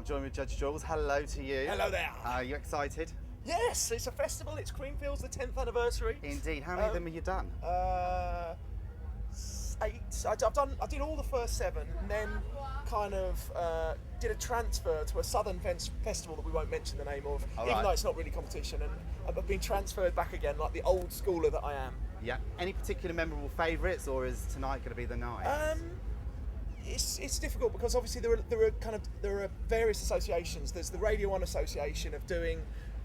joined with Judge Jules. Hello to you. Hello there. Are you excited? Yes, it's a festival. It's Creamfields, the 10th anniversary. Indeed. How many of them have you done? 8. I did all the first 7, and then kind of did a transfer to a southern festival that we won't mention the name of, even though it's not really competition. And I've been transferred back again, like the old schooler that I am. Yeah. Any particular memorable favourites, or is tonight going to be the night? It's difficult because obviously there are various associations. There's the Radio 1 Association of doing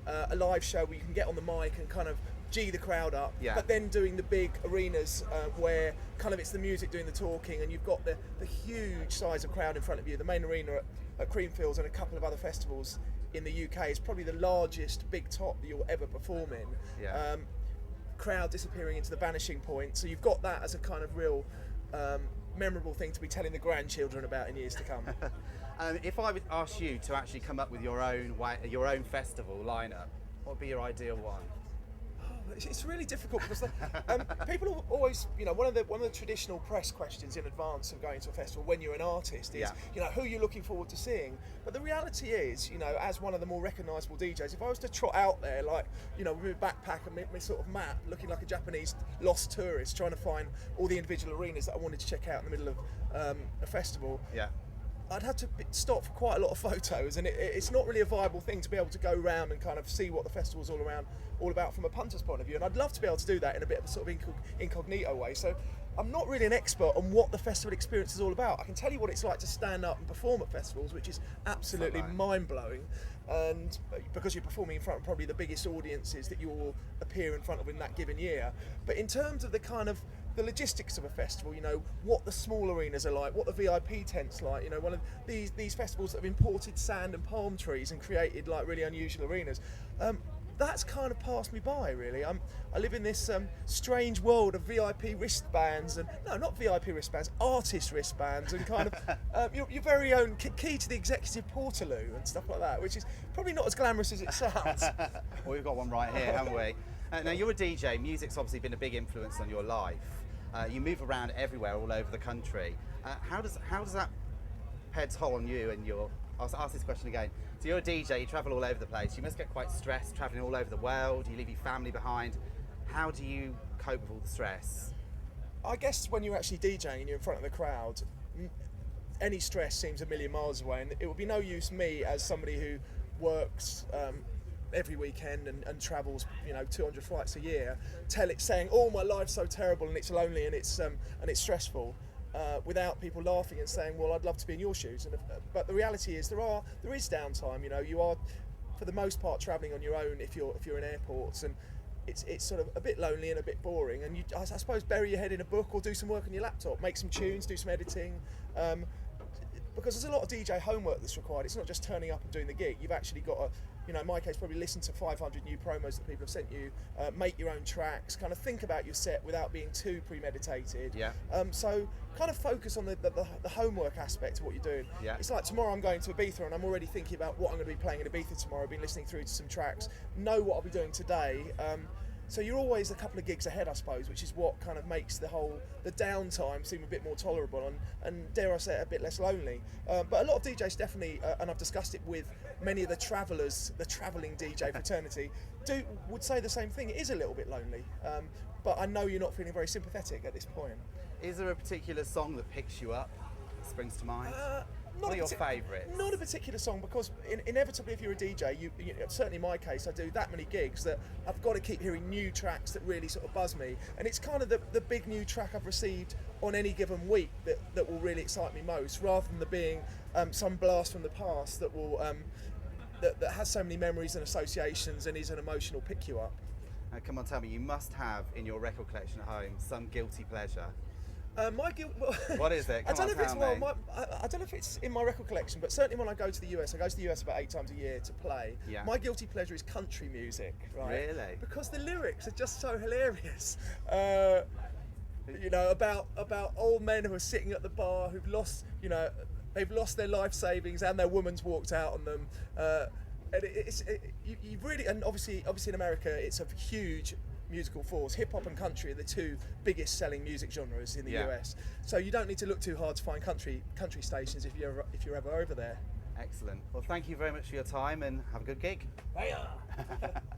a live show where you can get on the mic and kind of G the crowd up, but then doing the big arenas where kind of it's the music doing the talking, and you've got the huge size of crowd in front of you. The main arena at Creamfields and a couple of other festivals in the UK is probably the largest big top that you'll ever perform in. Crowd disappearing into the vanishing point, so you've got that as a kind of real memorable thing to be telling the grandchildren about in years to come. If I would ask you to actually come up with your own festival lineup, what would be your ideal one? It's really difficult because people always, one of the traditional press questions in advance of going to a festival when you're an artist is, who you're looking forward to seeing. But the reality is, as one of the more recognisable DJs, if I was to trot out there, like, with my backpack and my sort of map, looking like a Japanese lost tourist, trying to find all the individual arenas that I wanted to check out in the middle of a festival. I'd have to stop for quite a lot of photos, and it's not really a viable thing to be able to go around and kind of see what the festival's all about from a punter's point of view. And I'd love to be able to do that in a bit of a sort of incognito way. So I'm not really an expert on what the festival experience is all about. I can tell you what it's like to stand up and perform at festivals, which is absolutely mind-blowing. And because you're performing in front of probably the biggest audiences that you will appear in front of in that given year. But in terms of the kind of the logistics of a festival, what the small arenas are like, what the VIP tents like, one of these festivals that have imported sand and palm trees and created like really unusual arenas, that's kind of passed me by really. I live in this strange world of VIP wristbands, and no, not VIP wristbands, artist wristbands, and kind of your very own key to the executive portaloo and stuff like that, which is probably not as glamorous as it sounds. Well, we've got one right here, haven't we? Now, you're a DJ. Music's obviously been a big influence on your life. You move around everywhere, all over the country. How does that pay a toll on you and your... I'll ask this question again. So you're a DJ, you travel all over the place. You must get quite stressed traveling all over the world. You leave your family behind. How do you cope with all the stress? I guess when you're actually DJing and you're in front of the crowd, any stress seems a million miles away, and it would be no use me as somebody who works every weekend and travels 200 flights a year, saying, oh, my life's so terrible and it's lonely and it's stressful, without people laughing and saying, well, I'd love to be in your shoes. But the reality is there is downtime. You are for the most part travelling on your own if you're in airports, and it's sort of a bit lonely and a bit boring, and I suppose bury your head in a book or do some work on your laptop, make some tunes, do some editing, because there's a lot of DJ homework that's required. It's not just turning up and doing the gig. You've actually got to, in my case, probably listen to 500 new promos that people have sent you, make your own tracks, kind of think about your set without being too premeditated. So kind of focus on the homework aspect of what you're doing. It's like tomorrow I'm going to Ibiza and I'm already thinking about what I'm going to be playing in Ibiza tomorrow. I've been listening through to some tracks, know what I'll be doing today. So you're always a couple of gigs ahead, I suppose, which is what kind of makes the downtime seem a bit more tolerable and dare I say it, a bit less lonely. But a lot of DJs definitely, and I've discussed it with many of the travellers, the travelling DJ fraternity, would say the same thing. It is a little bit lonely, but I know you're not feeling very sympathetic at this point. Is there a particular song that picks you up, that springs to mind? What are your favourites? Not a particular song, because inevitably if you're a DJ, certainly in my case, I do that many gigs that I've got to keep hearing new tracks that really sort of buzz me, and it's kind of the big new track I've received on any given week that will really excite me most, rather than there being some blast from the past that will that has so many memories and associations and is an emotional pick you up. Come on, tell me, you must have in your record collection at home some guilty pleasure. What is it? I don't know if it's in my record collection, but certainly when I go to the US, I go to the US about 8 times a year to play. My guilty pleasure is country music, right? Really? Because the lyrics are just so hilarious. About old men who are sitting at the bar who've lost, they've lost their life savings and their woman's walked out on them. And you really, and obviously in America, it's a huge musical force. Hip hop and country are the two biggest selling music genres in the US. So you don't need to look too hard to find country stations if you're ever over there. Excellent. Well, thank you very much for your time and have a good gig. Hiya.